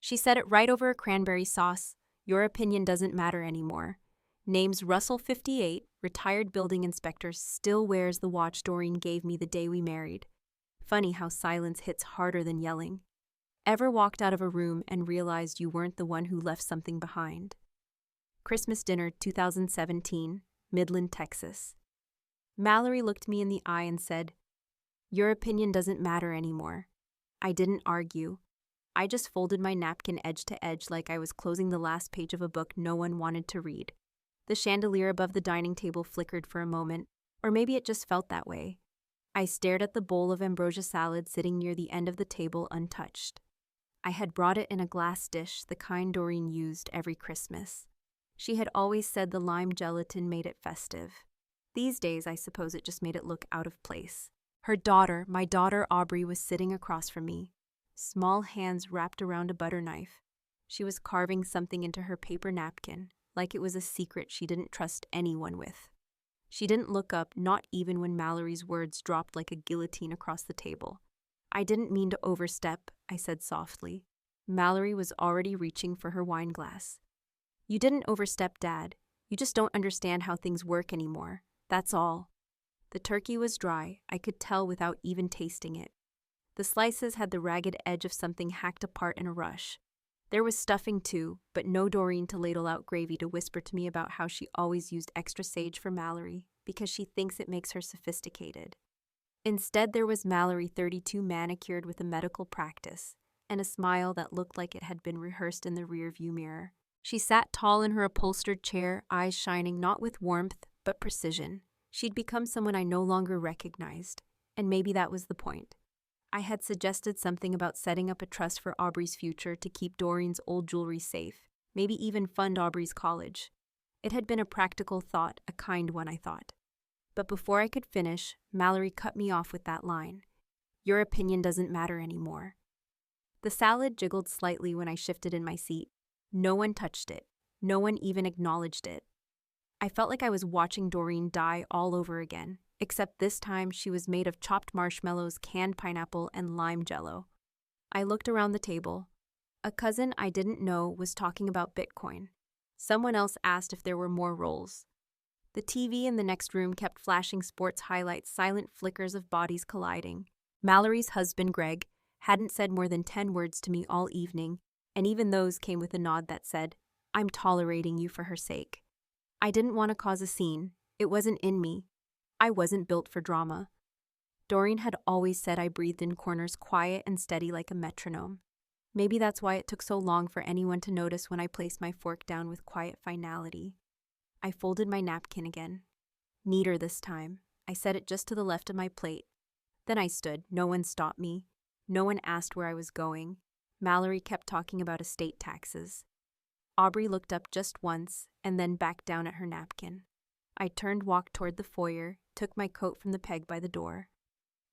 She said it right over a cranberry sauce. Your opinion doesn't matter anymore. Name's Russell 58, retired building inspector, still wears the watch Doreen gave me the day we married. Funny how silence hits harder than yelling. Ever walked out of a room and realized you weren't the one who left something behind? Christmas dinner 2017, Midland, Texas. Mallory looked me in the eye and said, "Your opinion doesn't matter anymore." I didn't argue. I just folded my napkin edge to edge like I was closing the last page of a book no one wanted to read. The chandelier above the dining table flickered for a moment, or maybe it just felt that way. I stared at the bowl of ambrosia salad sitting near the end of the table untouched. I had brought it in a glass dish, the kind Doreen used every Christmas. She had always said the lime gelatin made it festive. These days, I suppose it just made it look out of place. Her daughter, my daughter Aubrey, was sitting across from me, small hands wrapped around a butter knife. She was carving something into her paper napkin, like it was a secret she didn't trust anyone with. She didn't look up, not even when Mallory's words dropped like a guillotine across the table. "I didn't mean to overstep," I said softly. Mallory was already reaching for her wine glass. "You didn't overstep, Dad. You just don't understand how things work anymore. That's all." The turkey was dry, I could tell without even tasting it. The slices had the ragged edge of something hacked apart in a rush. There was stuffing too, but no Doreen to ladle out gravy to whisper to me about how she always used extra sage for Mallory because she thinks it makes her sophisticated. Instead, there was Mallory 32 manicured with a medical practice and a smile that looked like it had been rehearsed in the rearview mirror. She sat tall in her upholstered chair, eyes shining not with warmth, but precision. She'd become someone I no longer recognized, and maybe that was the point. I had suggested something about setting up a trust for Aubrey's future to keep Doreen's old jewelry safe, maybe even fund Aubrey's college. It had been a practical thought, a kind one, I thought. But before I could finish, Mallory cut me off with that line. "Your opinion doesn't matter anymore." The salad jiggled slightly when I shifted in my seat. No one touched it. No one even acknowledged it. I felt like I was watching Doreen die all over again, except this time she was made of chopped marshmallows, canned pineapple, and lime jello. I looked around the table. A cousin I didn't know was talking about Bitcoin. Someone else asked if there were more rolls. The TV in the next room kept flashing sports highlights, silent flickers of bodies colliding. Mallory's husband, Greg, hadn't said more than 10 words to me all evening, and even those came with a nod that said, "I'm tolerating you for her sake." I didn't want to cause a scene. It wasn't in me. I wasn't built for drama. Doreen had always said I breathed in corners quiet and steady like a metronome. Maybe that's why it took so long for anyone to notice when I placed my fork down with quiet finality. I folded my napkin again. Neater this time. I set it just to the left of my plate. Then I stood. No one stopped me. No one asked where I was going. Mallory kept talking about estate taxes. Aubrey looked up just once and then back down at her napkin. I turned, walked toward the foyer, took my coat from the peg by the door.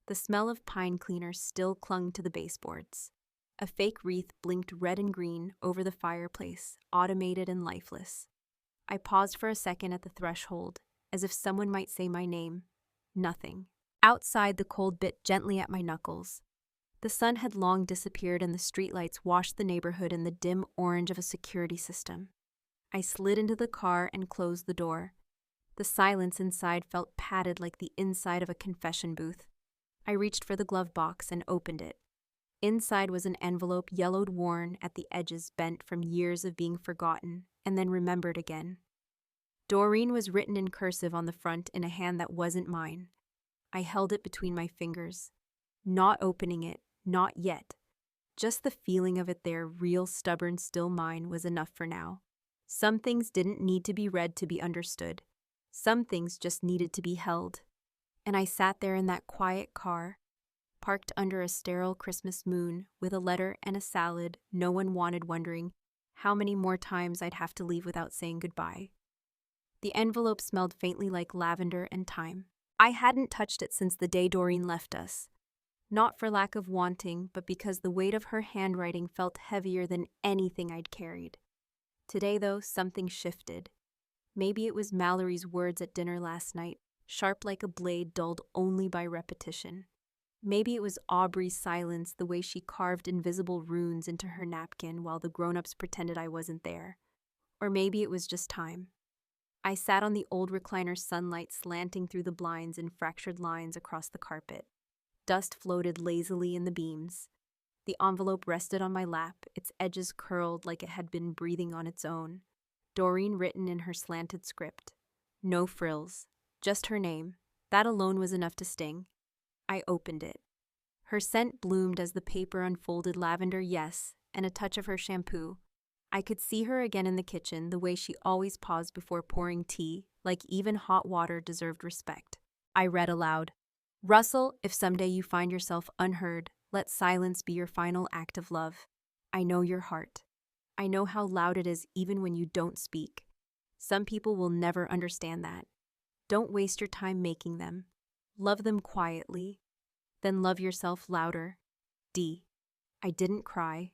The smell of pine cleaner still clung to the baseboards. A fake wreath blinked red and green over the fireplace, automated and lifeless. I paused for a second at the threshold, as if someone might say my name. Nothing. Outside, the cold bit gently at my knuckles. The sun had long disappeared and the streetlights washed the neighborhood in the dim orange of a security system. I slid into the car and closed the door. The silence inside felt padded like the inside of a confession booth. I reached for the glove box and opened it. Inside was an envelope yellowed worn at the edges, bent from years of being forgotten and then remembered again. Doreen was written in cursive on the front in a hand that wasn't mine. I held it between my fingers, not opening it, not yet. Just the feeling of it there, real, stubborn, still mine, was enough for now. Some things didn't need to be read to be understood. Some things just needed to be held. And I sat there in that quiet car, parked under a sterile Christmas moon, with a letter and a salad no one wanted, wondering how many more times I'd have to leave without saying goodbye. The envelope smelled faintly like lavender and thyme. I hadn't touched it since the day Doreen left us. Not for lack of wanting, but because the weight of her handwriting felt heavier than anything I'd carried. Today, though, something shifted. Maybe it was Mallory's words at dinner last night, sharp like a blade dulled only by repetition. Maybe it was Aubrey's silence, the way she carved invisible runes into her napkin while the grown-ups pretended I wasn't there. Or maybe it was just time. I sat on the old recliner, sunlight slanting through the blinds in fractured lines across the carpet. Dust floated lazily in the beams. The envelope rested on my lap, its edges curled like it had been breathing on its own. Doreen written in her slanted script. No frills, just her name. That alone was enough to sting. I opened it. Her scent bloomed as the paper unfolded, lavender, yes, and a touch of her shampoo. I could see her again in the kitchen, the way she always paused before pouring tea, like even hot water deserved respect. I read aloud. Russell, if someday you find yourself unheard, let silence be your final act of love. I know your heart. I know how loud it is even when you don't speak. Some people will never understand that. Don't waste your time making them. Love them quietly. Then love yourself louder. D. I didn't cry.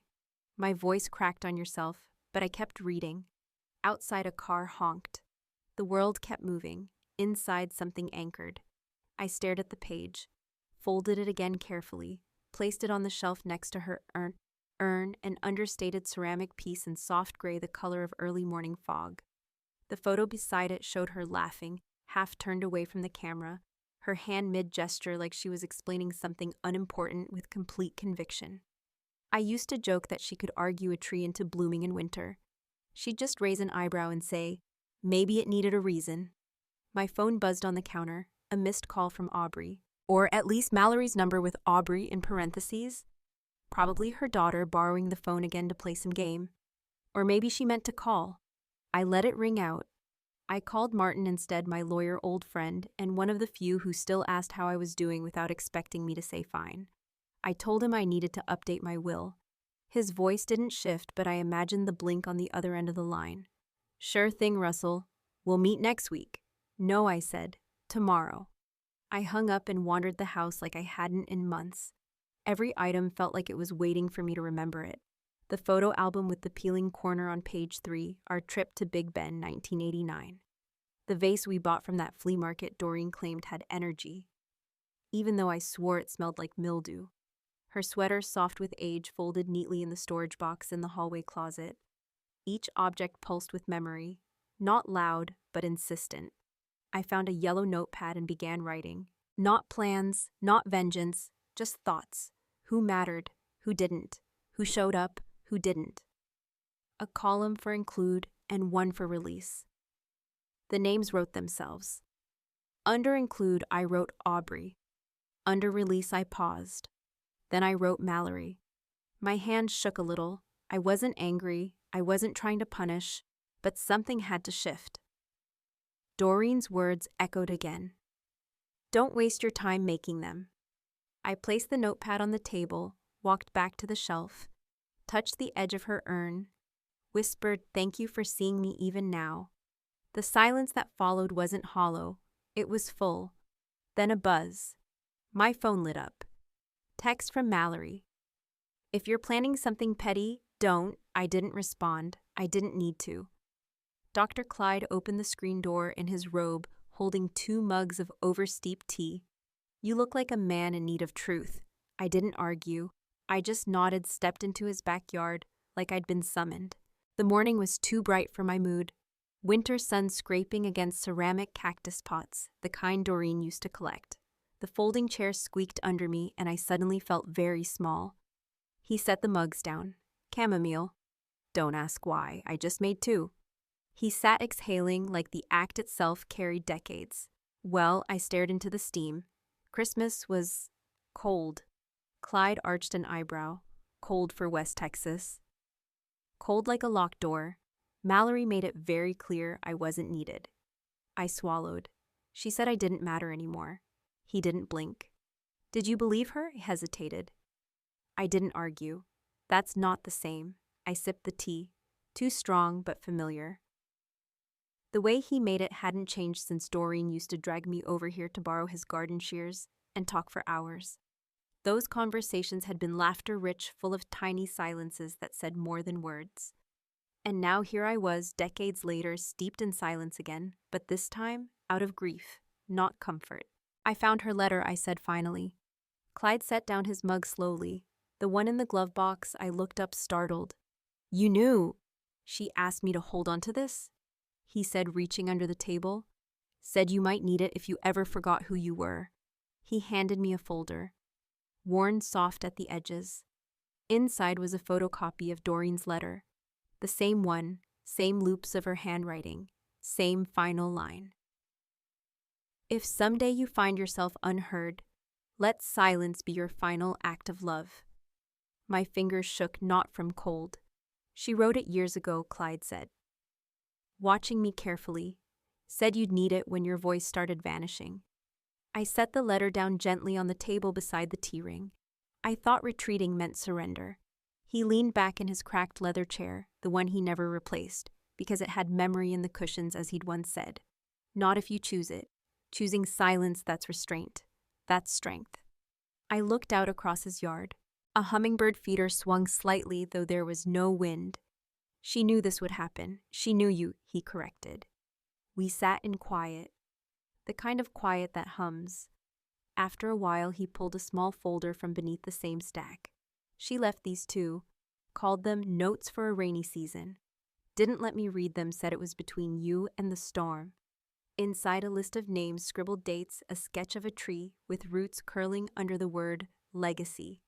My voice cracked on yourself, but I kept reading. Outside, a car honked. The world kept moving. Inside, something anchored. I stared at the page, folded it again carefully, placed it on the shelf next to her urn, an understated ceramic piece in soft gray, the color of early morning fog. The photo beside it showed her laughing, half turned away from the camera, her hand mid-gesture like she was explaining something unimportant with complete conviction. I used to joke that she could argue a tree into blooming in winter. She'd just raise an eyebrow and say, maybe it needed a reason. My phone buzzed on the counter, a missed call from Aubrey. Or at least Mallory's number with Aubrey in parentheses. Probably her daughter borrowing the phone again to play some game. Or maybe she meant to call. I let it ring out. I called Martin instead, my lawyer old friend, and one of the few who still asked how I was doing without expecting me to say fine. I told him I needed to update my will. His voice didn't shift, but I imagined the blink on the other end of the line. Sure thing, Russell. We'll meet next week. No, I said. Tomorrow. I hung up and wandered the house like I hadn't in months. Every item felt like it was waiting for me to remember it. The photo album with the peeling corner on page 3, our trip to Big Ben, 1989. The vase we bought from that flea market Doreen claimed had energy, even though I swore it smelled like mildew. Her sweater, soft with age, folded neatly in the storage box in the hallway closet. Each object pulsed with memory, not loud, but insistent. I found a yellow notepad and began writing. Not plans, not vengeance, just thoughts. Who mattered, who didn't, who showed up, who didn't. A column for include and one for release. The names wrote themselves. Under include, I wrote Aubrey. Under release, I paused. Then I wrote Mallory. My hand shook a little. I wasn't angry, I wasn't trying to punish, but something had to shift. Doreen's words echoed again. Don't waste your time making them. I placed the notepad on the table, walked back to the shelf, touched the edge of her urn, whispered, thank you for seeing me even now. The silence that followed wasn't hollow, it was full. Then a buzz. My phone lit up. Text from Mallory. If you're planning something petty, don't. I didn't respond. I didn't need to. Dr. Clyde opened the screen door in his robe, holding 2 mugs of oversteeped tea. You look like a man in need of truth. I didn't argue. I just nodded, stepped into his backyard like I'd been summoned. The morning was too bright for my mood. Winter sun scraping against ceramic cactus pots, the kind Doreen used to collect. The folding chair squeaked under me, and I suddenly felt very small. He set the mugs down. Chamomile. Don't ask why, I just made 2. He sat exhaling like the act itself carried decades. Well, I stared into the steam. Christmas was cold. Clyde arched an eyebrow. Cold for West Texas. Cold like a locked door. Mallory made it very clear I wasn't needed. I swallowed. She said I didn't matter anymore. He didn't blink. Did you believe her? I hesitated. I didn't argue. That's not the same. I sipped the tea. Too strong, but familiar. The way he made it hadn't changed since Doreen used to drag me over here to borrow his garden shears and talk for hours. Those conversations had been laughter-rich, full of tiny silences that said more than words. And now here I was, decades later, steeped in silence again, but this time out of grief, not comfort. I found her letter, I said finally. Clyde set down his mug slowly. The one in the glove box, I looked up startled. You knew. She asked me to hold on to this? He said, reaching under the table. Said you might need it if you ever forgot who you were. He handed me a folder, worn soft at the edges. Inside was a photocopy of Doreen's letter. The same one, same loops of her handwriting, same final line. If someday you find yourself unheard, let silence be your final act of love. My fingers shook not from cold. She wrote it years ago, Clyde said. Watching me carefully, said you'd need it when your voice started vanishing. I set the letter down gently on the table beside the tea ring. I thought retreating meant surrender. He leaned back in his cracked leather chair, the one he never replaced, because it had memory in the cushions, as he'd once said. Not if you choose it. Choosing silence, that's restraint. That's strength. I looked out across his yard. A hummingbird feeder swung slightly, though there was no wind. She knew this would happen. She knew you, he corrected. We sat in quiet, the kind of quiet that hums. After a while, he pulled a small folder from beneath the same stack. She left these too, called them Notes for a Rainy Season. Didn't let me read them, said it was between you and the storm. Inside, a list of names, scribbled dates, a sketch of a tree with roots curling under the word legacy.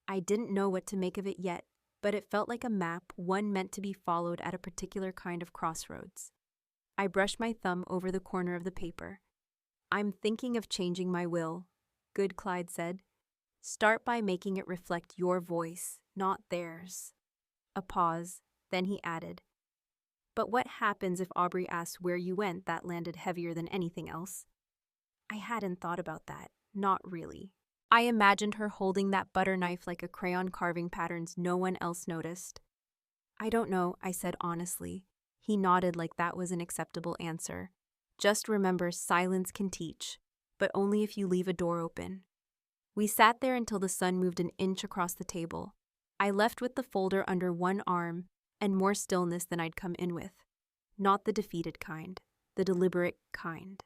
I didn't know what to make of it yet, but it felt like a map, one meant to be followed at a particular kind of crossroads. I brushed my thumb over the corner of the paper. I'm thinking of changing my will, good, Clyde said. Start by making it reflect your voice, not theirs. A pause, then he added, but what happens if Aubrey asks where you went? That landed heavier than anything else. I hadn't thought about that, not really. I imagined her holding that butter knife like a crayon carving patterns no one else noticed. I don't know, I said honestly. He nodded like that was an acceptable answer. Just remember, silence can teach, but only if you leave a door open. We sat there until the sun moved an inch across the table. I left with the folder under one arm and more stillness than I'd come in with. Not the defeated kind, the deliberate kind.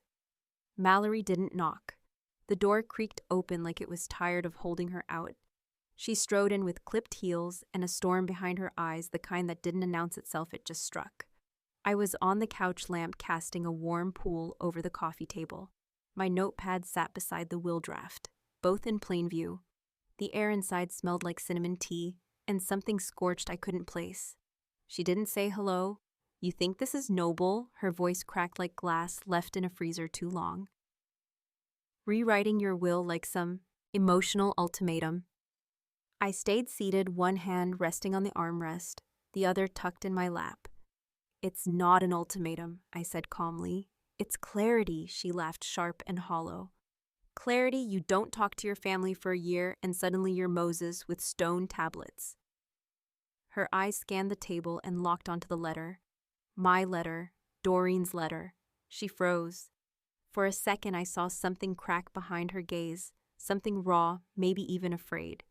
Mallory didn't knock. The door creaked open like it was tired of holding her out. She strode in with clipped heels and a storm behind her eyes, the kind that didn't announce itself, it just struck. I was on the couch lamp casting a warm pool over the coffee table. My notepad sat beside the will draft, both in plain view. The air inside smelled like cinnamon tea and something scorched I couldn't place. She didn't say hello. You think this is noble? Her voice cracked like glass left in a freezer too long. Rewriting your will like some emotional ultimatum. I stayed seated, one hand resting on the armrest, the other tucked in my lap. It's not an ultimatum, I said calmly. It's clarity, she laughed sharp and hollow. Clarity, you don't talk to your family for a year and suddenly you're Moses with stone tablets. Her eyes scanned the table and locked onto the letter. My letter, Doreen's letter. She froze. For a second I saw something crack behind her gaze, something raw, maybe even afraid.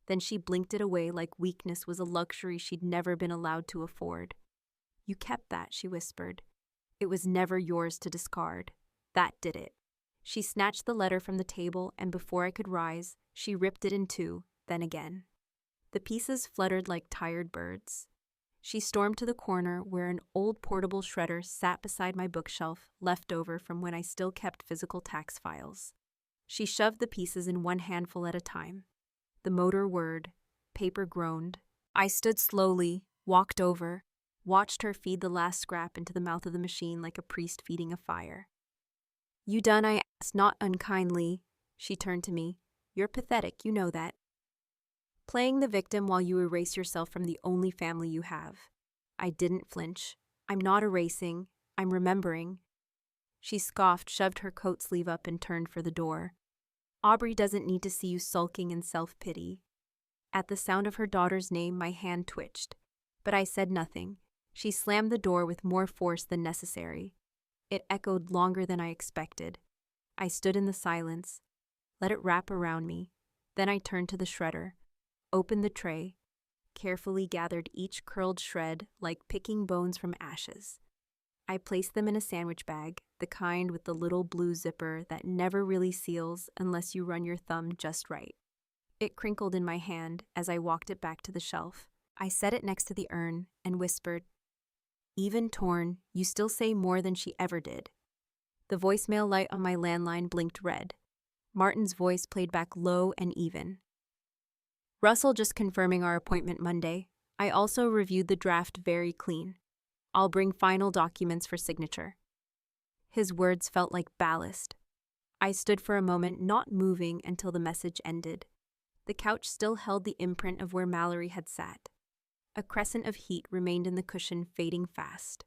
Then she blinked it away like weakness was a luxury she'd never been allowed to afford. You kept that, she whispered. It was never yours to discard. That did it. She snatched the letter from the table, and before I could rise, she ripped it in two, then again. The pieces fluttered like tired birds. She stormed to the corner where an old portable shredder sat beside my bookshelf, left over from when I still kept physical tax files. She shoved the pieces in one handful at a time. The motor whirred. Paper groaned. I stood slowly, walked over, watched her feed the last scrap into the mouth of the machine like a priest feeding a fire. You done? I asked, not unkindly. She turned to me. You're pathetic, you know that. Playing the victim while you erase yourself from the only family you have. I didn't flinch. I'm not erasing. I'm remembering. She scoffed, shoved her coat sleeve up, and turned for the door. Aubrey doesn't need to see you sulking in self-pity. At the sound of her daughter's name, my hand twitched. But I said nothing. She slammed the door with more force than necessary. It echoed longer than I expected. I stood in the silence, let it wrap around me. Then I turned to the shredder, opened the tray, carefully gathered each curled shred like picking bones from ashes. I placed them in a sandwich bag, the kind with the little blue zipper that never really seals unless you run your thumb just right. It crinkled in my hand as I walked it back to the shelf. I set it next to the urn and whispered, "Even torn, you still say more than she ever did." The voicemail light on my landline blinked red. Martin's voice played back low and even. "Russell just confirming our appointment Monday. I also reviewed the draft very clean. I'll bring final documents for signature." His words felt like ballast. I stood for a moment, not moving until the message ended. The couch still held the imprint of where Mallory had sat. A crescent of heat remained in the cushion, fading fast.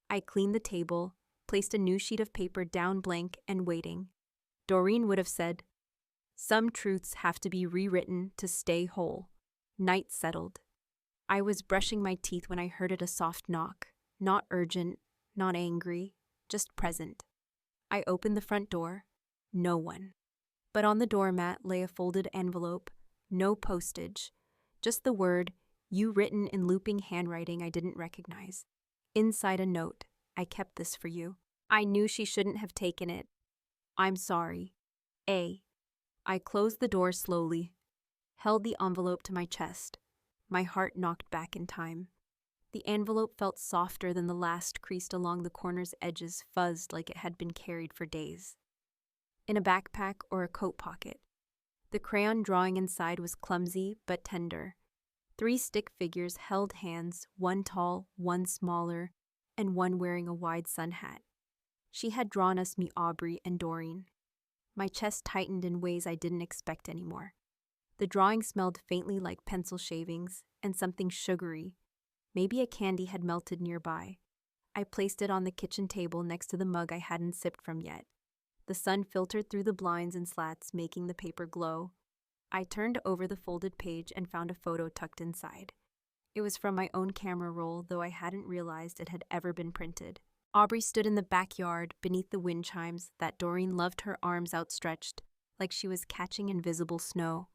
I cleaned the table, placed a new sheet of paper down blank and waiting. Doreen would have said, "Some truths have to be rewritten to stay whole." Night settled. I was brushing my teeth when I heard a soft knock. Not urgent, not angry, just present. I opened the front door. No one. But on the doormat lay a folded envelope, no postage, just the word, "You," written in looping handwriting I didn't recognize. Inside a note, "I kept this for you." I knew she shouldn't have taken it. "I'm sorry. A." I closed the door slowly, held the envelope to my chest. My heart knocked back in time. The envelope felt softer than the last, creased along the corner's edges, fuzzed like it had been carried for days. In a backpack or a coat pocket. The crayon drawing inside was clumsy but tender. 3 stick figures held hands, one tall, one smaller, and one wearing a wide sun hat. She had drawn us, me, Aubrey, and Doreen. My chest tightened in ways I didn't expect anymore. The drawing smelled faintly like pencil shavings and something sugary. Maybe a candy had melted nearby. I placed it on the kitchen table next to the mug I hadn't sipped from yet. The sun filtered through the blinds and slats, making the paper glow. I turned over the folded page and found a photo tucked inside. It was from my own camera roll, though I hadn't realized it had ever been printed. Aubrey stood in the backyard beneath the wind chimes that Doreen loved, her arms outstretched, like she was catching invisible snow.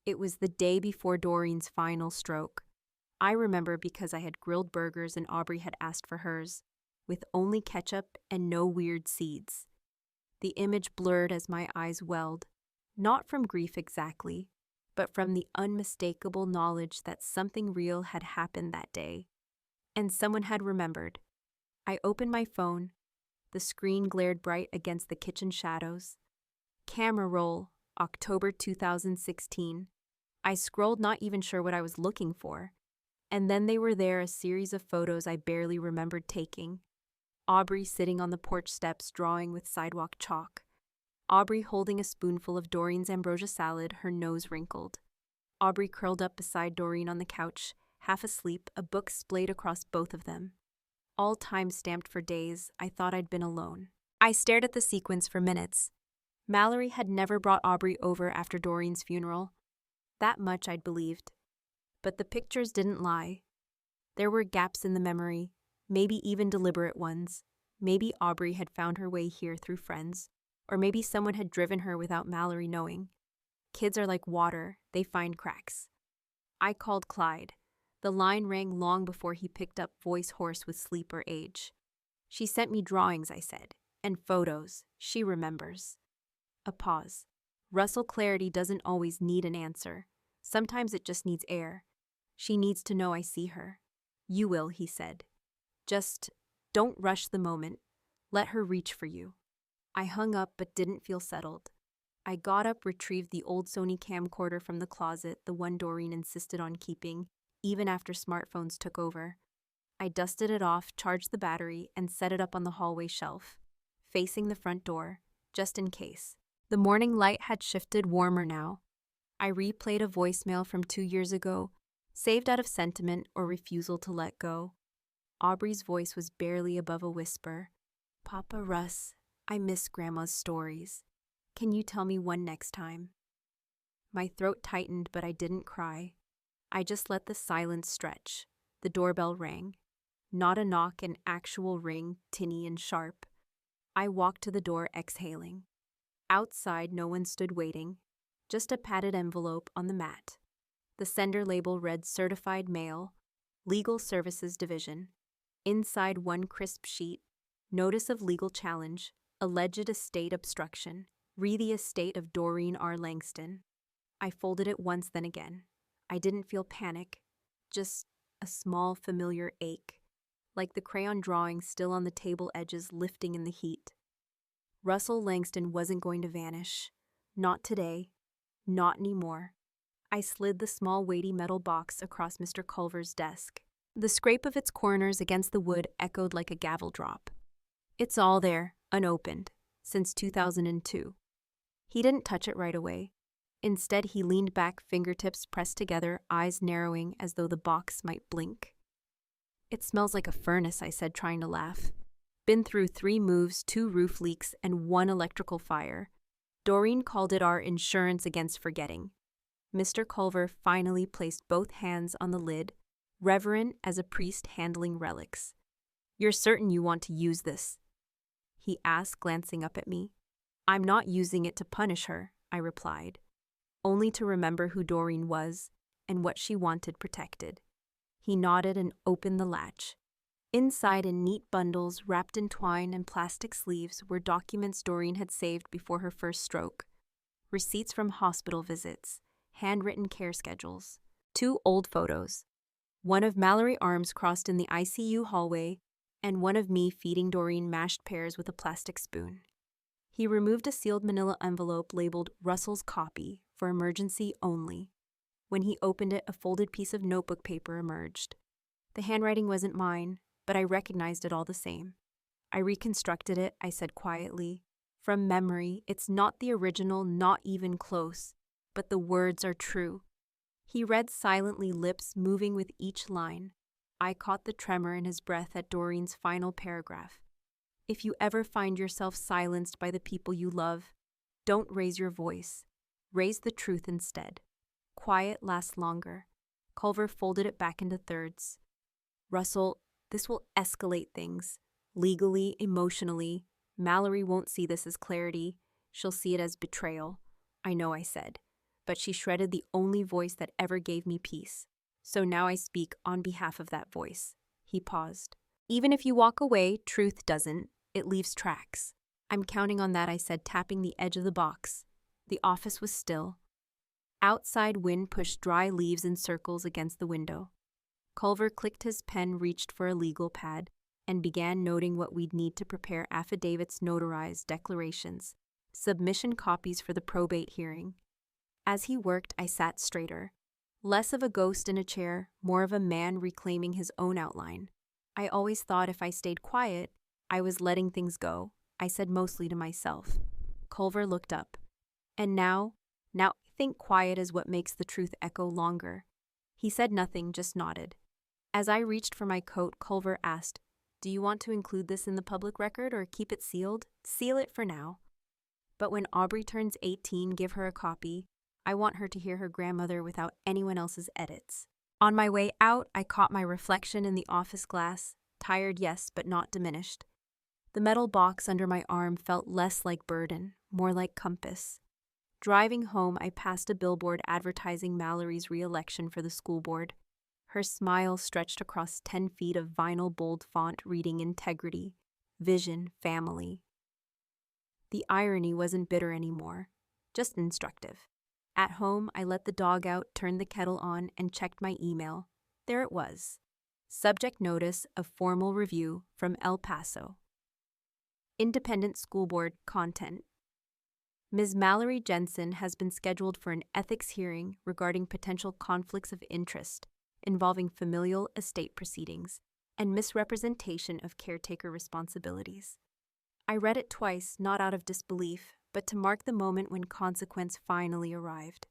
It was the day before Doreen's final stroke. I remember because I had grilled burgers and Aubrey had asked for hers, with only ketchup and no weird seeds. The image blurred as my eyes welled, not from grief exactly, but from the unmistakable knowledge that something real had happened that day. And someone had remembered. I opened my phone. The screen glared bright against the kitchen shadows. Camera roll, October 2016. I scrolled, not even sure what I was looking for. And then they were there, a series of photos I barely remembered taking. Aubrey sitting on the porch steps drawing with sidewalk chalk. Aubrey holding a spoonful of Doreen's ambrosia salad, her nose wrinkled. Aubrey curled up beside Doreen on the couch, half asleep, a book splayed across both of them. All time-stamped for days, I thought I'd been alone. I stared at the sequence for minutes. Mallory had never brought Aubrey over after Doreen's funeral. That much I'd believed. But the pictures didn't lie. There were gaps in the memory, maybe even deliberate ones. Maybe Aubrey had found her way here through friends, or maybe someone had driven her without Mallory knowing. Kids are like water, they find cracks. I called Clyde. The line rang long before he picked up, voice hoarse with sleep or age. "She sent me drawings," I said, "and photos. She remembers." A pause. Russell Clarity doesn't always need an answer. Sometimes it just needs air. She needs to know I see her. "You will," he said. "Just don't rush the moment. Let her reach for you." I hung up but didn't feel settled. I got up, retrieved the old Sony camcorder from the closet, the one Doreen insisted on keeping, even after smartphones took over. I dusted it off, charged the battery, and set it up on the hallway shelf, facing the front door, just in case. The morning light had shifted, warmer now. I replayed a voicemail from 2 years ago, saved out of sentiment or refusal to let go. Aubrey's voice was barely above a whisper. "Papa Russ, I miss Grandma's stories. Can you tell me one next time?" My throat tightened, but I didn't cry. I just let the silence stretch. The doorbell rang. Not a knock, an actual ring, tinny and sharp. I walked to the door, exhaling. Outside, no one stood waiting. Just a padded envelope on the mat. The sender label read Certified Mail, Legal Services Division. Inside one crisp sheet, notice of legal challenge, alleged estate obstruction, re the estate of Doreen R. Langston. I folded it once, then again. I didn't feel panic, just a small familiar ache, like the crayon drawing still on the table edges lifting in the heat. Russell Langston wasn't going to vanish. Not today. Not anymore. I slid the small weighty metal box across Mr. Culver's desk. The scrape of its corners against the wood echoed like a gavel drop. It's all there, unopened, since 2002. He didn't touch it right away. Instead, he leaned back, fingertips pressed together, eyes narrowing as though the box might blink. It smells like a furnace, I said, trying to laugh. Been through 3 moves, 2 roof leaks, and 1 electrical fire. Doreen called it our insurance against forgetting. Mr. Culver finally placed both hands on the lid, reverent as a priest handling relics. "You're certain you want to use this?" he asked, glancing up at me. "I'm not using it to punish her," I replied. "Only to remember who Doreen was and what she wanted protected." He nodded and opened the latch. Inside, in neat bundles wrapped in twine and plastic sleeves, were documents Doreen had saved before her first stroke. Receipts from hospital visits, handwritten care schedules, 2 old photos, one of Mallory arms crossed in the ICU hallway, and one of me feeding Doreen mashed pears with a plastic spoon. He removed a sealed manila envelope labeled Russell's copy for emergency only. When he opened it, a folded piece of notebook paper emerged. The handwriting wasn't mine, but I recognized it all the same. "I reconstructed it," I said quietly. "From memory, it's not the original, not even close, but the words are true." He read silently, lips moving with each line. I caught the tremor in his breath at Doreen's final paragraph. "If you ever find yourself silenced by the people you love, don't raise your voice. Raise the truth instead. Quiet lasts longer." Culver folded it back into thirds. "Russell, this will escalate things. Legally, emotionally. Mallory won't see this as clarity. She'll see it as betrayal." "I know," I said, but she shredded the only voice that ever gave me peace. "So now I speak on behalf of that voice." He paused. "Even if you walk away, truth doesn't. It leaves tracks." "I'm counting on that," I said, tapping the edge of the box. The office was still. Outside wind pushed dry leaves in circles against the window. Culver clicked his pen, reached for a legal pad, and began noting what we'd need to prepare affidavits, notarized declarations, submission copies for the probate hearing. As he worked, I sat straighter. Less of a ghost in a chair, more of a man reclaiming his own outline. I always thought if I stayed quiet, I was letting things go, I said mostly to myself. Culver looked up. "And now I think quiet is what makes the truth echo longer." He said nothing, just nodded. As I reached for my coat, Culver asked, "Do you want to include this in the public record or keep it sealed?" "Seal it for now. But when Aubrey turns 18, give her a copy. I want her to hear her grandmother without anyone else's edits." On my way out, I caught my reflection in the office glass, tired, yes, but not diminished. The metal box under my arm felt less like burden, more like compass. Driving home, I passed a billboard advertising Mallory's re-election for the school board. Her smile stretched across 10 feet of vinyl bold font reading integrity, vision, family. The irony wasn't bitter anymore, just instructive. At home, I let the dog out, turned the kettle on, and checked my email. There it was. Subject notice of formal review from El Paso. Independent School Board content. Ms. Mallory Jensen has been scheduled for an ethics hearing regarding potential conflicts of interest involving familial estate proceedings and misrepresentation of caretaker responsibilities. I read it twice, not out of disbelief, but to mark the moment when consequence finally arrived.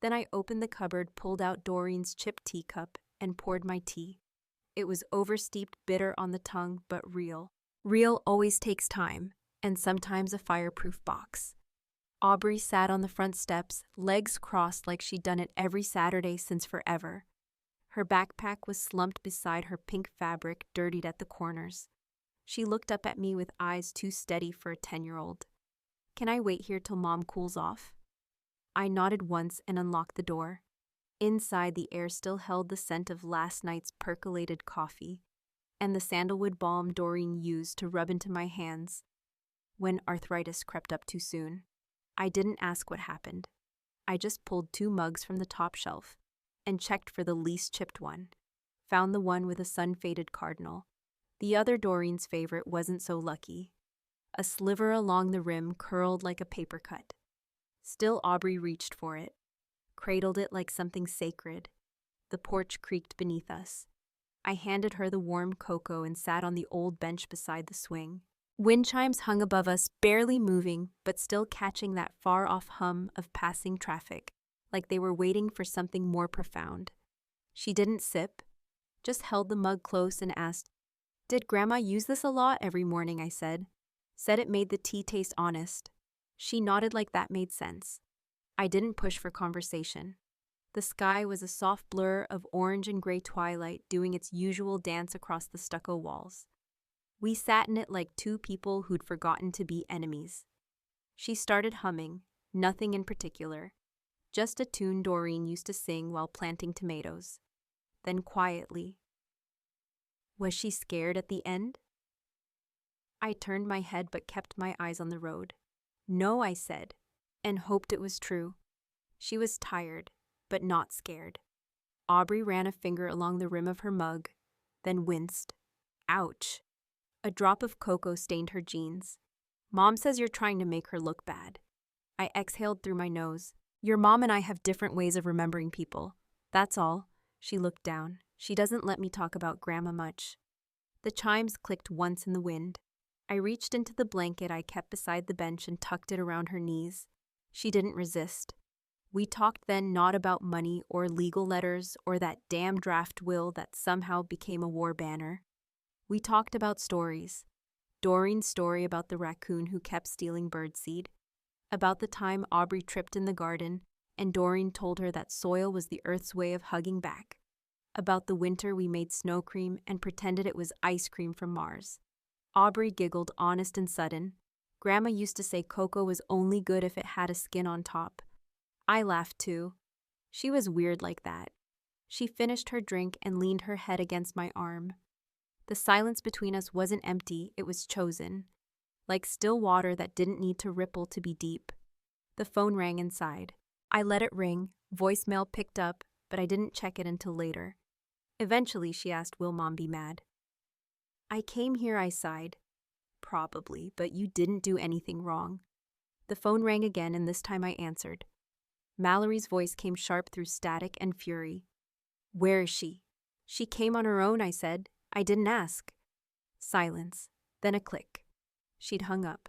Then I opened the cupboard, pulled out Doreen's chipped teacup, and poured my tea. It was oversteeped, bitter on the tongue, but real. Real always takes time, and sometimes a fireproof box. Aubrey sat on the front steps, legs crossed like she'd done it every Saturday since forever. Her backpack was slumped beside her pink fabric, dirtied at the corners. She looked up at me with eyes too steady for a 10-year-old. "Can I wait here till Mom cools off?" I nodded once and unlocked the door. Inside, the air still held the scent of last night's percolated coffee. and the sandalwood balm Doreen used to rub into my hands when arthritis crept up too soon. I didn't ask what happened. I just pulled 2 mugs from the top shelf and checked for the least chipped one. Found the one with a sun-faded cardinal. The other, Doreen's favorite, wasn't so lucky. A sliver along the rim curled like a paper cut. Still, Aubrey reached for it, cradled it like something sacred. The porch creaked beneath us. I handed her the warm cocoa and sat on the old bench beside the swing. Wind chimes hung above us, barely moving, but still catching that far-off hum of passing traffic, like they were waiting for something more profound. She didn't sip, just held the mug close and asked, "Did Grandma use this a lot every morning?" I said. Said it made the tea taste honest. She nodded like that made sense. I didn't push for conversation. The sky was a soft blur of orange and gray twilight doing its usual dance across the stucco walls. We sat in it like 2 people who'd forgotten to be enemies. She started humming, nothing in particular, just a tune Doreen used to sing while planting tomatoes. Then quietly, "Was she scared at the end?" I turned my head but kept my eyes on the road. "No," I said, and hoped it was true. She was tired, but not scared. Aubrey ran a finger along the rim of her mug, then winced. "Ouch." A drop of cocoa stained her jeans. "Mom says you're trying to make her look bad." I exhaled through my nose. "Your mom and I have different ways of remembering people. That's all." She looked down. "She doesn't let me talk about Grandma much." The chimes clicked once in the wind. I reached into the blanket I kept beside the bench and tucked it around her knees. She didn't resist. We talked then not about money or legal letters or that damn draft will that somehow became a war banner. We talked about stories. Doreen's story about the raccoon who kept stealing birdseed, about the time Aubrey tripped in the garden and Doreen told her that soil was the earth's way of hugging back, about the winter we made snow cream and pretended it was ice cream from Mars. Aubrey giggled, honest and sudden. Grandma used to say cocoa was only good if it had a skin on top. I laughed too. She was weird like that. She finished her drink and leaned her head against my arm. The silence between us wasn't empty, it was chosen, like still water that didn't need to ripple to be deep. The phone rang inside. I let it ring, voicemail picked up, but I didn't check it until later. Eventually, she asked, "Will Mom be mad?" "I came here," I sighed. "Probably, but you didn't do anything wrong." The phone rang again, and this time I answered. Mallory's voice came sharp through static and fury. "Where is she?" "She came on her own," I said. "I didn't ask." Silence, then a click. She'd hung up.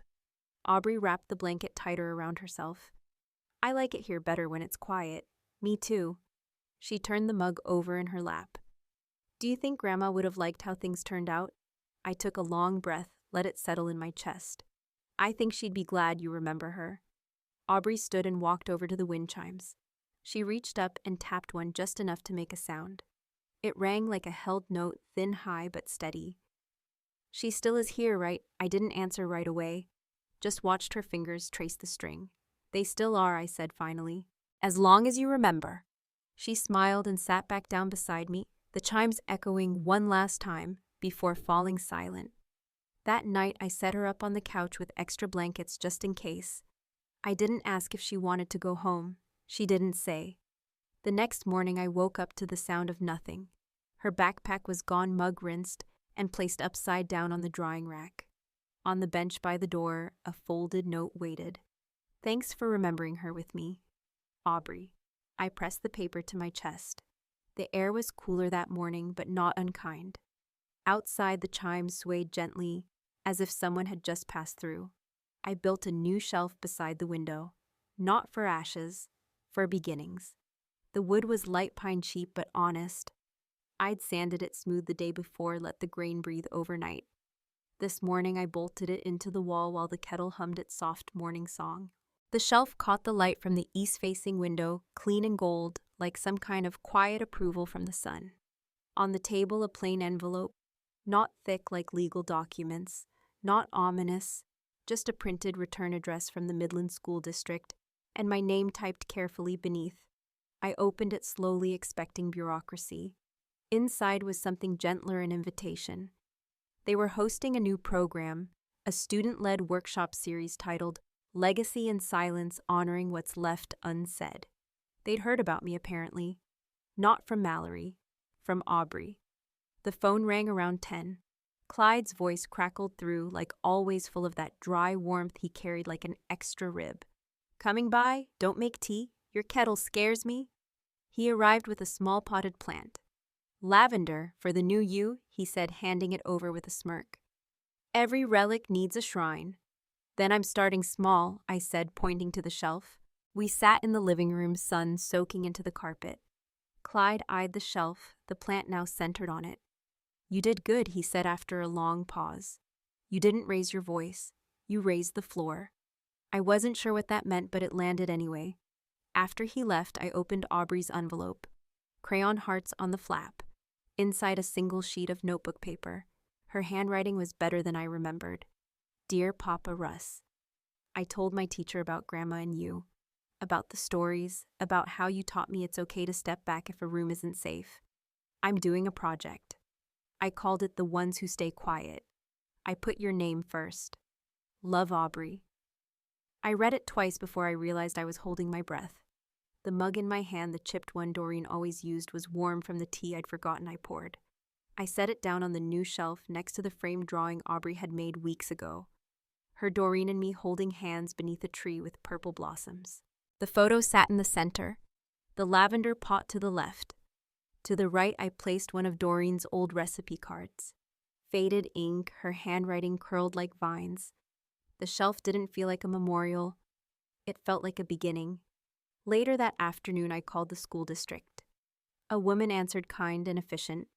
Aubrey wrapped the blanket tighter around herself. "I like it here better when it's quiet." "Me too." She turned the mug over in her lap. "Do you think Grandma would have liked how things turned out?" I took a long breath, let it settle in my chest. "I think she'd be glad you remember her." Aubrey stood and walked over to the wind chimes. She reached up and tapped one just enough to make a sound. It rang like a held note, thin, high, but steady. "She still is here, right?" I didn't answer right away, just watched her fingers trace the string. "They still are," I said finally. "As long as you remember." She smiled and sat back down beside me, the chimes echoing one last time before falling silent. That night, I set her up on the couch with extra blankets just in case. I didn't ask if she wanted to go home. She didn't say. The next morning, I woke up to the sound of nothing. Her backpack was gone, mug rinsed, and placed upside down on the drying rack. On the bench by the door, a folded note waited. "Thanks for remembering her with me. Aubrey." I pressed the paper to my chest. The air was cooler that morning, but not unkind. Outside, the chimes swayed gently, as if someone had just passed through. I built a new shelf beside the window. Not for ashes, for beginnings. The wood was light pine cheap but honest. I'd sanded it smooth the day before, let the grain breathe overnight. This morning I bolted it into the wall while the kettle hummed its soft morning song. The shelf caught the light from the east-facing window, clean and gold, like some kind of quiet approval from the sun. On the table, a plain envelope, not thick like legal documents, not ominous, just a printed return address from the Midland School District, and my name typed carefully beneath. I opened it slowly, expecting bureaucracy. Inside was something gentler, an invitation. They were hosting a new program, a student-led workshop series titled Legacy in Silence, Honoring What's Left Unsaid. They'd heard about me, apparently. Not from Mallory, from Aubrey. The phone rang around 10. Clyde's voice crackled through, like always full of that dry warmth he carried like an extra rib. "Coming by? Don't make tea. Your kettle scares me." He arrived with a small potted plant. "Lavender, for the new you," he said, handing it over with a smirk. "Every relic needs a shrine." "Then I'm starting small," I said, pointing to the shelf. We sat in the living room, sun soaking into the carpet. Clyde eyed the shelf, the plant now centered on it. "You did good," he said after a long pause. "You didn't raise your voice. You raised the floor." I wasn't sure what that meant, but it landed anyway. After he left, I opened Aubrey's envelope. Crayon hearts on the flap. Inside a single sheet of notebook paper. Her handwriting was better than I remembered. "Dear Papa Russ, I told my teacher about Grandma and you. About the stories, about how you taught me it's okay to step back if a room isn't safe. I'm doing a project. I called it The Ones Who Stay Quiet. I put your name first. Love, Aubrey." I read it twice before I realized I was holding my breath. The mug in my hand, the chipped one Doreen always used, was warm from the tea I'd forgotten I poured. I set it down on the new shelf next to the framed drawing Aubrey had made weeks ago. Her Doreen and me holding hands beneath a tree with purple blossoms. The photo sat in the center, the lavender pot to the left. To the right, I placed one of Doreen's old recipe cards. Faded ink, her handwriting curled like vines. The shelf didn't feel like a memorial. It felt like a beginning. Later that afternoon, I called the school district. A woman answered, kind and efficient.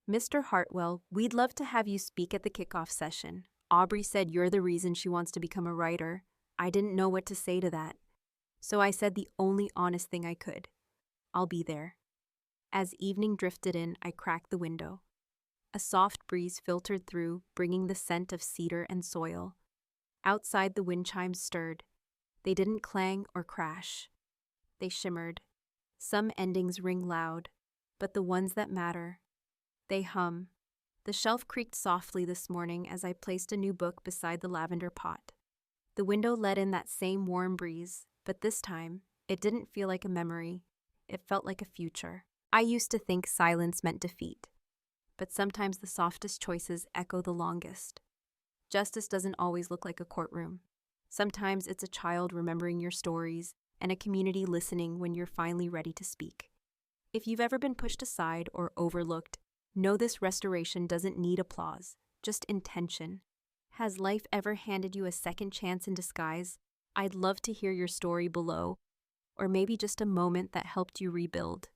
"Mr. Hartwell, we'd love to have you speak at the kickoff session. Aubrey said you're the reason she wants to become a writer." I didn't know what to say to that. So I said the only honest thing I could. "I'll be there." As evening drifted in, I cracked the window. A soft breeze filtered through, bringing the scent of cedar and soil. Outside, the wind chimes stirred. They didn't clang or crash. They shimmered. Some endings ring loud, but the ones that matter, they hum. The shelf creaked softly this morning as I placed a new book beside the lavender pot. The window let in that same warm breeze, but this time, it didn't feel like a memory. It felt like a future. I used to think silence meant defeat, but sometimes the softest choices echo the longest. Justice doesn't always look like a courtroom. Sometimes it's a child remembering your stories and a community listening when you're finally ready to speak. If you've ever been pushed aside or overlooked, know this restoration doesn't need applause, just intention. Has life ever handed you a second chance in disguise? I'd love to hear your story below, or maybe just a moment that helped you rebuild.